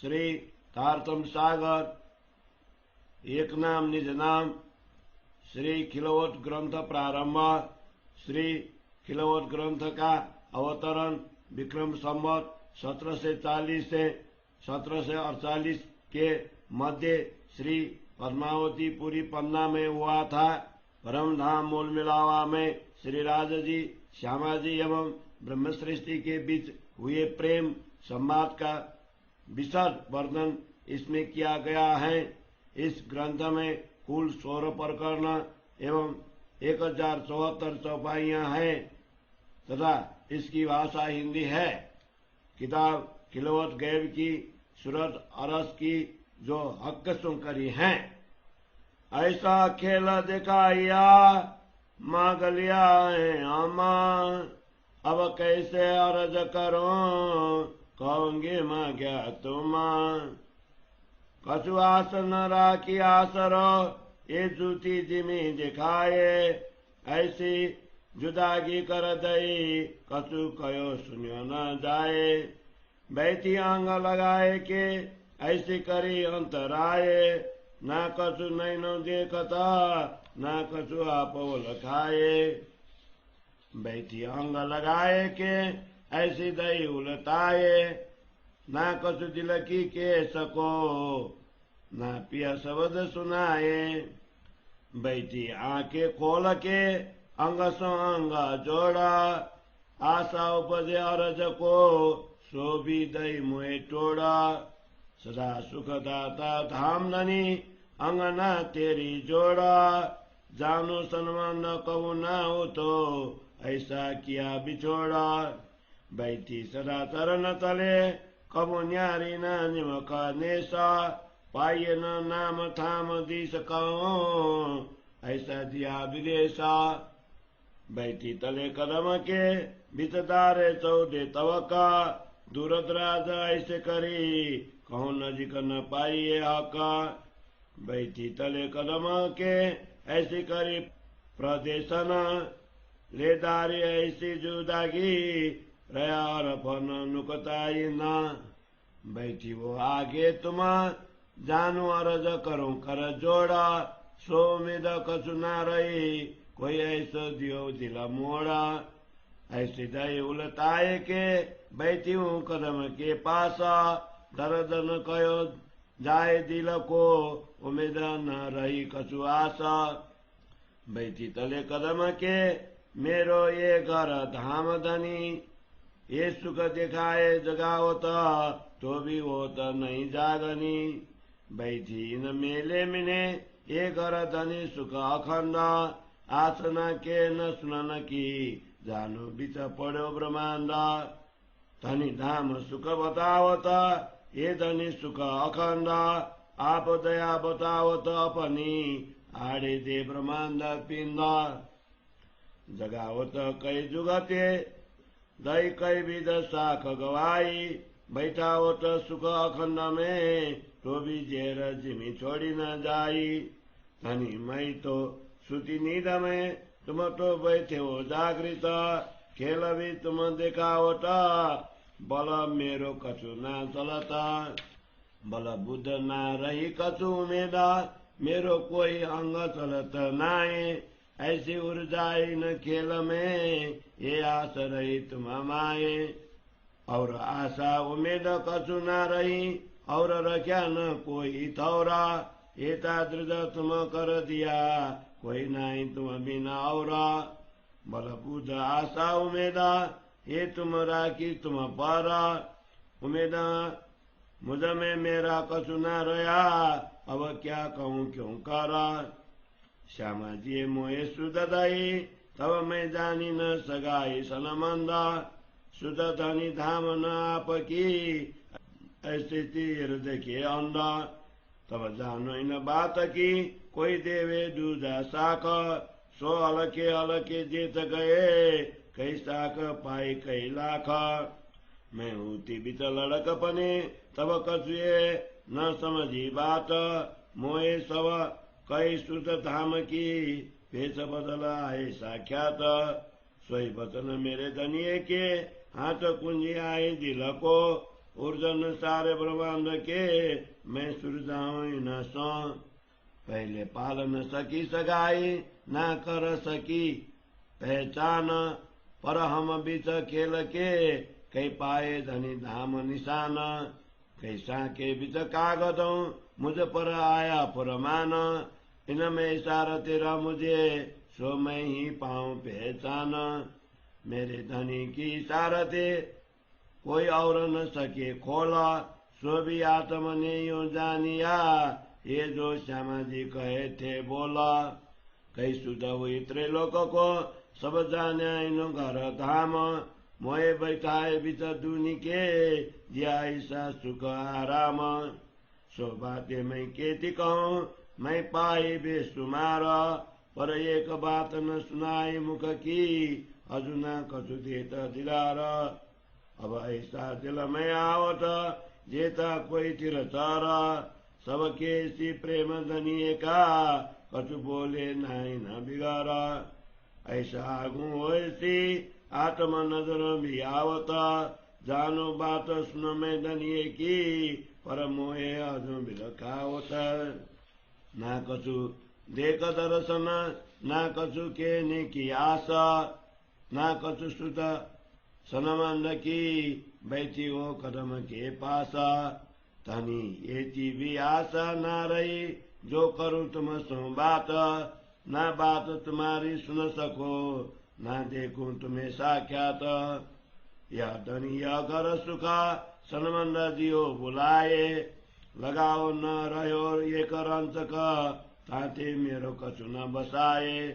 श्री तारतम सागर, एक नाम निज नाम, श्री खिलवत ग्रंथ प्रारंभ, श्री खिलवत ग्रंथ का अवतरण विक्रम संवत 1740 से 1748 के मध्य श्री पद्मावती पुरी पन्ना में हुआ था। परमधाम मूल मिलावा में श्री राजाजी, श्यामाजी एवं ब्रह्मश्रेष्ठी के बीच हुए प्रेम संवाद का विशद वर्णन इसमें किया गया है। इस ग्रंथ में कुल 16 प्रकरण एवं 1074 चौपाइयां हैं तथा इसकी भाषा हिंदी है। किताब खिलवत गैब की सूरत अरस की जो हक सुनकरी हैं। ऐसा खेल दिखाया मांग लिया है आमा, अब कैसे अर्ज करो कहूंगी मांग्या तुम। कछु आस न राखी आसर ये जूती जिमी दिखाए, ऐसी जुदागी कर दई कछु कयो सुनियो न जाए। बैठी आंग लगाए के ऐसी करी अंतराए, ना कछु नैनो देखता ना कछु आप लखाए। बैठी अंग लगाए के ऐसी दई उलटाए, ना कछु दिल की के सको ना पिया शब्द सुनाए। बैठी आंखें खोल के अंग सो अंग जोड़ा, आशा उपजे अरज को सो भी दई मुहे टोड़ा। सदा सुखदाता धाम धनी अंगना तेरी जोड़ा, जानो सन्मान न कहू ना हो तो ऐसा किया बिछोड़ा। बैठी सदा चरण तले कबो न्यारी न निमक नेसा, पाइए न नाम थाम दिस कहो ऐसा दिया विदेशा। बैठी तले कदम के बितदारे चौदे तवका, दूरदराज ऐसे करी कहूँ नजिक न पाइए आका। बैठी तले कदम के ऐसी करी प्रदेशन, लेदारी ऐसी जुदागी रयार फन नुकताई ना। बैठी वो आगे तुम जानो अरज करो कर जोड़ा, सो उम्मीद कछु ना रही कोई ऐसो दियो दिल मोड़ा। ऐसे दई उलटाए के बैठी हूँ कदम के पासा, दर्द न कयो जाए दिल को उम्मीद न रही कछु आशा। बैठी तले कदम के मेरो ये घर धाम धनी, ये सुख दिखाए जगावत तो भी वो तो नहीं जागनी। बैठी इन मेले मिने ये घर धनी सुख अखंड, आसना के न सुनन की जानो बिच पड़ो ब्रह्मांड। धनी धाम सुख बतावत ये धनी सुख अखंड, आप दया बतावत अपनी आड़े दे ब्रह्मांड पिंड। जगावत कई जुगते दई कई विध साख गवाई, बैठावत सुख अखंड में तो भी जेर जिमी छोड़ी न जाई। धनी मई तो सुती नींद में तुम तो बैठे हो जागृत, खेल भी तुम दिखावत बल मेरो कछु ना चलता। बल बुद्ध ना रही कछु उमेदा, मेरो कोई अंग चलत नाए। ऐसी उर्जाई न खेल में ये आस रही तुम माए। और आशा उम्मीद कछु ना रही और रख्या न कोई थौरा, ये तादृज तुम कर दिया कोई नहीं तुम बिना औरा। बल बुद्ध आशा उमेदा ये तुम राखी तुम पारा, उमेदा मुझ में मेरा कछु ना रहा अब क्या कहूँ क्यों करा। श्यामा जी मोहे सुध दई तब मैं जानी न सगाई सनमंदा, सुध धनी धाम न आपकी ऐसे तीर देखे अंधा। तब जानो इन बात की कोई देवे दूजा साख, सो अलके जीत गए कई साख पाई कई लाख। मैं होती बिच लड़कपने तब कछुए न समझी बात, मोहे सब कई सुत धाम की भेष बदला है साख्यात। सोई वचन मेरे धनिये के हाथ कुंजी आए दिल को, ऊर्जन सारे ब्रह्मांड के मैं सुरजाऊं न सो। पहले पाल न सकी सगाई न कर सकी पहचान, पर हम बीच खेल के कई पाए धनी धाम निशान। कैसा के बीच कागदों मुझ पर आया फरमान, इनमें इशारा तेरा मुझे सो मैं ही पाऊं पहचान। मेरे धनी की इशारते कोई और न सके खोला, सो भी आत्म ने यूं जानिया ये जो श्यामा जी कहे थे बोला। कई सुध हुई त्रिलोक को सब जाने इन घर धाम, मोए बैठाए बीच दुनि के दिया ऐसा सुख आराम। सो बातें मैं केती कहूँ मैं पाई बेसुमार, पर एक बात न सुनाई मुख की अजु न कछु देत दिलार। अब ऐसा दिल में आवत जेता कोई तिरतर, सबके सी प्रेम धनिए का कछु बोले नहीं न बिगारा। ऐसा आगू होसी आत्म नजर भी आवत, जानो बात सुन में धनिए की पर मोहे अजु बिलखावत। ना कछु देख दर्शन ना कछु के की आशा, ना कछु सुध सनमंद की बैठी हो कदम के पासा। धनी ये भी आशा ना रही जो करूं तुम सो बात, ना बात तुम्हारी सुन सको ना देखूं तुम्हें साक्षात। यह धनी यह घर सुखा सनमंद दियो बुलाए, लगाओ न रहो एक रंचक ताते मेरो कछु न बसाए।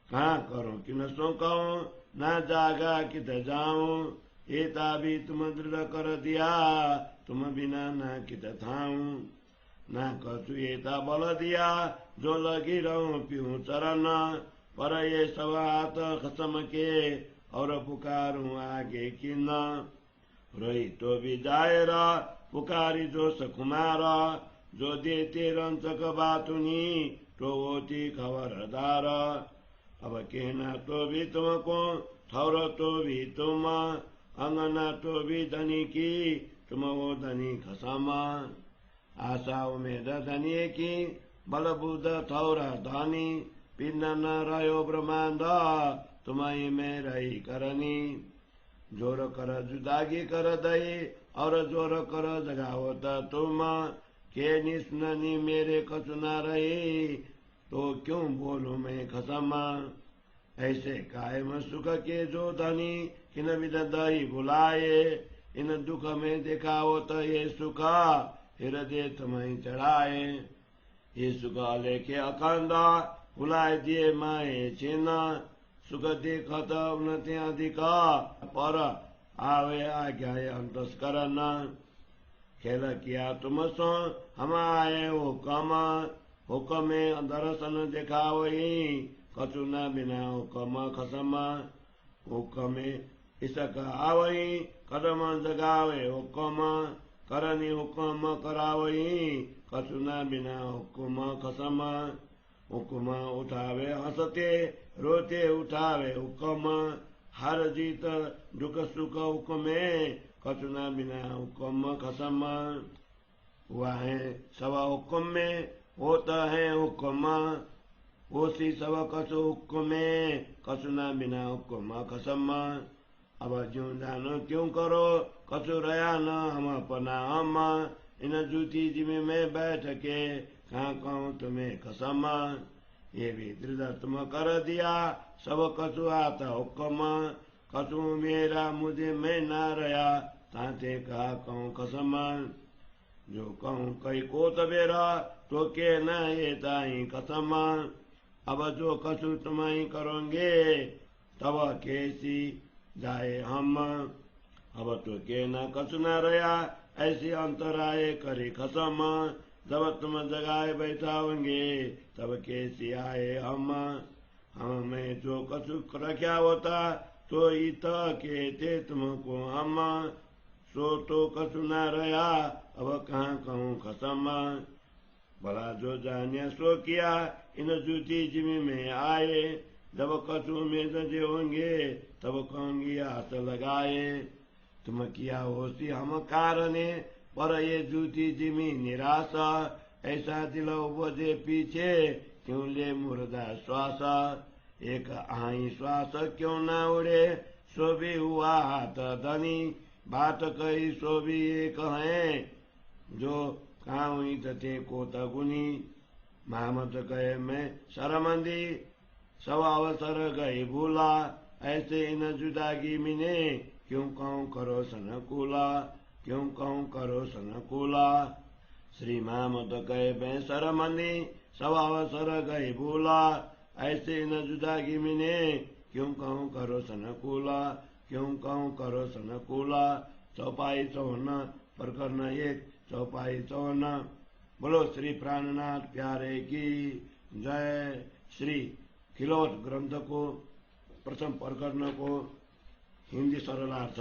कहाँ करूं कि न सो कहूं न जागा कित जाऊं, एता भी तुम दृढ़ कर दिया तुम बिना न कित थाऊं। न कछु एता बल दिया जो लगी रहूं पीऊं चरण, पर ये सब हाथ खसम के और पुकारूं आगे किन। रोई तो भी जायरा पुकारी जो सकुमारा, जो देते रंचक बातुनी तो होती खबरदार। अब कहना तो भी तुमको ठौर तो भी तुम, अंगना तो भी धनी की तुम वो धनी खसमा। आशा उम्मीद धनी की बल बुध ठौरा धनी, पिंड न रहो ब्रह्मांड तुम्हारी में रही करनी। जोर कर जुदागी कर दई और जोर कर जगावत तुम, के निस्ननी मेरे कछु न रही तो क्यों बोलूं मैं खसमा। ऐसे कायम सुख के जो धनी किन विध दही बुलाए, इन दुख में दिखाओ तो ये सुख हृदय तुम्हें चढ़ाए। ये सुख लेके अखंडा बुलाए दिए माए चिन्ह, सुख देखत उन्नति अधिक पर आवे आज्ञा अंतस्कर न। खेल किया तुम सो हम आए हुक्म, हुक्म में दर्शन दिखावई कछु न बिना हुक्म खसम। हुक्म इसक आवई कदम जगावे हुक्म, करनी हुक्म करावई कछु न बिना हुक्म खसम। हुक्म उठावे हंसते रोते उठावे हुक्म, हर जीत दुख सुख हुक्म कछु न बिना हुक्म खसम। हुआ है सब हुक्म में होता है हुक्म, होसी सब कछु हुक्म कछु न बिना हुक्म खसम। अब ज्यों जानो क्यों करो कछु रया न हम अपना हम, इन जूती जिम्मे में बैठ के कहाँ कहूँ तुम्हें खसम। ये भी दृढ़ तुम कर दिया सब कछु आता हुक्म, कछु मेरा मुझे मैं न रहा ताते कहा कहूँ खसम। जो कहूँ कई को तबेरा तो के न ये ताई कसम। अब जो कछु तुम ही करोगे तब कैसी जाए हम, अब तो के न कछु न रहा ऐसी अंतराय करे खसम। जब तुम जगाए बैठाओगे तब कैसी आए हम, हमें जो कछु रखा होता तो इत कहते तुमको हम, सो तो कछु न रहा अब कहाँ कहूँ खसम। भला जो जाने सो किया इन जूती जिमी में आए, जब कछु में दजे होंगे तब कहूंगी हाथ लगाए। तुम किया होसी हम कारणे, पर ये जूती जिमी निराश। ऐसा दिल उपजे पीछे, क्यों ले मुर्दा श्वास। एक आई श्वास क्यों न उड़े, सो भी हुआ हाथ धनी। बात कही सो भी एक है, जो काउई तथे को तगुनी। महमत कहे मैं शर्मंदी, सब अवसर गए भूला। ऐसे इन जुदागी मिने, क्यों कहूँ करो सनकूला, क्यों कहूँ करो सनकूला। श्री महमत कहे मैं शर्मंदी, सब अवसर गए भूला। ऐसे इन जुदागी मिने, क्यों कहूँ करो सनकूला, क्यों कहूँ करो सनकूला। चौपाई 54 प्रकरण 1 चौपाई 54। बोलो श्री प्राणनाथ प्यारे की जय। श्री खिलौत ग्रंथ को प्रथम प्रकरण को हिंदी सरलार्थ।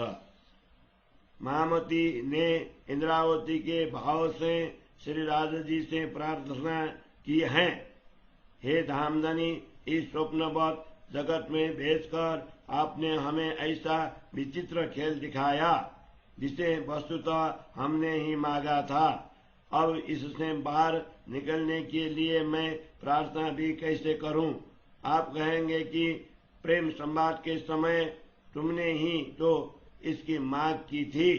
महामती ने इंद्रावती के भाव से श्री राजा जी से प्रार्थना की है, हे धामधनी, इस स्वप्नवत जगत में भेजकर आपने हमें ऐसा विचित्र खेल दिखाया, जिसे वस्तुतः हमने ही मांगा था। अब इससे बाहर निकलने के लिए मैं प्रार्थना भी कैसे करूं? आप कहेंगे कि प्रेम संवाद के समय तुमने ही तो इसकी मांग की थी।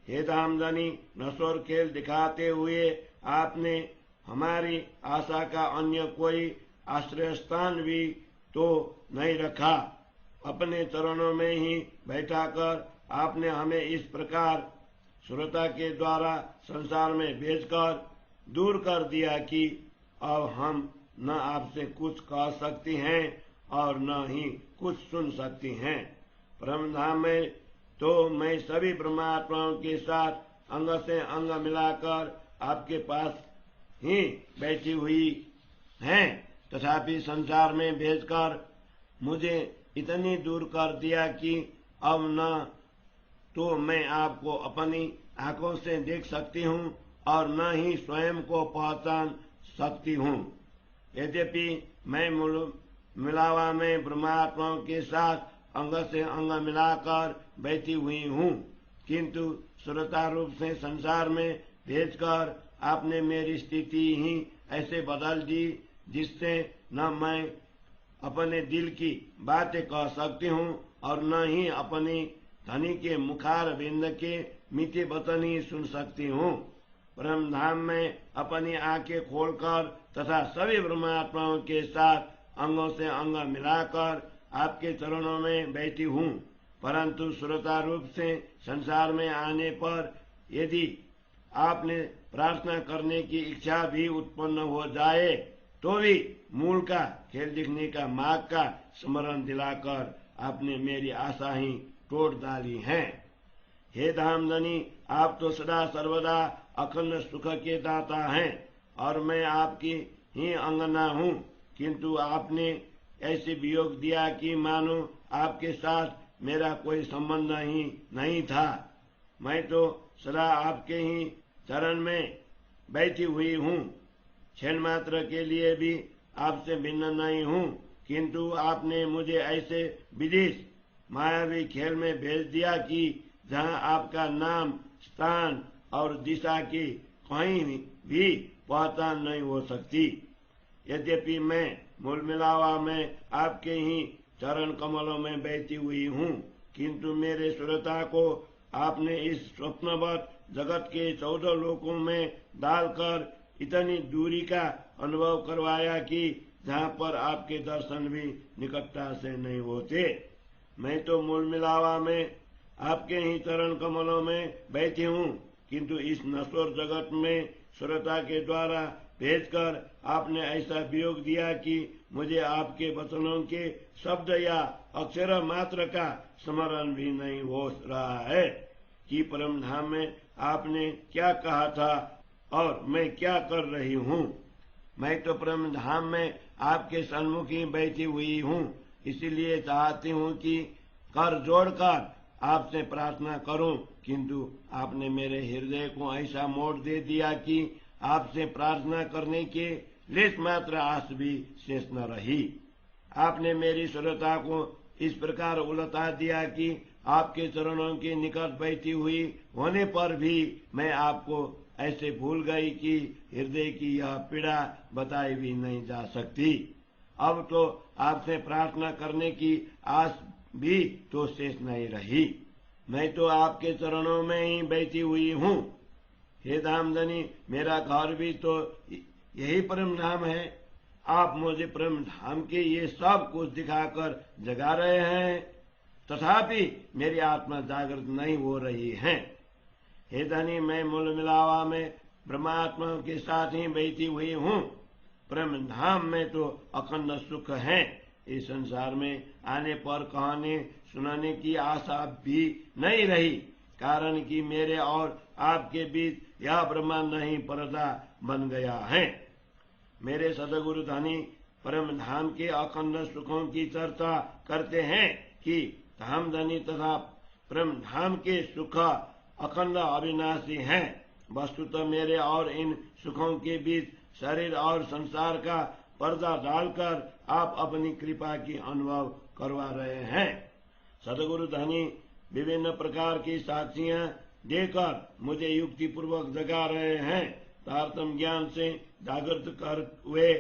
हे धामधनी, नश्वर खेल दिखाते हुए आपने हमारी आशा का अन्य कोई आश्रय स्थान भी तो नहीं रखा। अपने चरणों में ही बैठाकर आपने हमें इस प्रकार श्रोता के द्वारा संसार में भेजकर दूर कर दिया कि अब हम न आपसे कुछ कह सकती हैं और न ही कुछ सुन सकती हैं। परमधाम में तो मैं सभी ब्रह्मात्माओं के साथ अंग से अंग मिलाकर आपके पास ही बैठी हुई हैं, तथापि संसार में भेजकर मुझे इतनी दूर कर दिया कि अब न तो मैं आपको अपनी आंखों से देख सकती हूँ और न ही स्वयं को पहचान सकती हूँ। यद्यपि मैं मिलावा में ब्रह्मात्माओं के साथ अंग से अंग मिलाकर बैठी हुई हूँ, किंतु श्रोता रूप से संसार में भेजकर आपने मेरी स्थिति ही ऐसे बदल दी, जिससे न मैं अपने दिल की बातें कह सकती हूँ और न ही अपनी धनी के मुखार बिंद के मीठे वचन ही सुन सकती हूँ। परम धाम में अपनी आंखें खोलकर तथा सभी ब्रह्मात्माओं के साथ अंगों से अंग मिलाकर आपके चरणों में बैठी हूँ, परंतु श्रोता रूप से संसार में आने पर यदि आपने प्रार्थना करने की इच्छा भी उत्पन्न हो जाए तो भी मूल का खेल दिखने का मार्ग का स्मरण दिलाकर आपने मेरी आशा ही तोड़ डाली है। हे धामधनी, आप तो सदा सर्वदा अखंड सुख के दाता हैं और मैं आपकी ही अंगना हूँ, किंतु आपने ऐसे वियोग दिया कि मानो आपके साथ मेरा कोई संबंध ही नहीं था। मैं तो सदा आपके ही चरण में बैठी हुई हूँ, क्षण मात्र के लिए भी आपसे भिन्न नहीं हूँ, किंतु आपने मुझे ऐसे विदेश मायावी खेल में भेज दिया कि जहाँ आपका नाम, स्थान और दिशा की कहीं भी पहचान नहीं हो सकती। यद्यपि मैं मूल मिलावा में आपके ही चरण कमलों में बैठी हुई हूँ, किंतु मेरे श्रोता को आपने इस स्वप्नवत जगत के 14 लोकों में डालकर इतनी दूरी का अनुभव करवाया कि जहाँ पर आपके दर्शन भी निकटता से नहीं होते। मैं तो मूल मिलावा में आपके ही चरण कमलों में बैठी हूँ, किंतु इस नश्वर जगत में श्रोता के द्वारा भेजकर आपने ऐसा वियोग दिया कि मुझे आपके वचनों के शब्द या अक्षर मात्र का स्मरण भी नहीं हो रहा है कि परम धाम में आपने क्या कहा था और मैं क्या कर रही हूँ। मैं तो परम धाम में आपके सन्मुख ही बैठी हुई हूँ, इसीलिए चाहती हूँ कि कर जोड़कर आपसे प्रार्थना करूं, किंतु आपने मेरे हृदय को ऐसा मोड़ दे दिया कि आपसे प्रार्थना करने के लेश मात्र आस भी शेष न रही। आपने मेरी श्रोता को इस प्रकार उलटा दिया कि आपके चरणों के निकट बैठी हुई होने पर भी मैं आपको ऐसे भूल गई कि हृदय की यह पीड़ा बताई भी नहीं जा सकती। अब तो आपसे प्रार्थना करने की आस भी तो शेष नहीं रही। मैं तो आपके चरणों में ही बैठी हुई हूँ। हे धामधनी, मेरा घर भी तो यही परम धाम है। आप मुझे परम धाम के ये सब कुछ दिखाकर जगा रहे हैं, तथापि मेरी आत्मा जागृत नहीं हो रही है। हे धनी, मैं मूल मिलावा में ब्रह्मात्मा के साथ ही बैठी हुई हूँ। परम धाम में तो अखंड सुख है। इस संसार में आने पर कहने सुनाने की आशा भी नहीं रही, कारण कि मेरे और आपके बीच यह ब्रह्मांड नहीं पर्दा बन गया है। मेरे सदगुरु धनी परम धाम के अखंड सुखों की चर्चा करते हैं कि धाम धनी तथा परम धाम के सुख अखंड अविनाशी हैं। वस्तुतः मेरे और इन सुखों के बीच शरीर और संसार का पर्दा डालकर आप अपनी कृपा की अनुभव करवा रहे हैं। सदगुरु धनी विभिन्न प्रकार की साक्षियां देकर मुझे युक्ति पूर्वक जगा रहे हैं। तारतम ज्ञान से जागृत कर हुए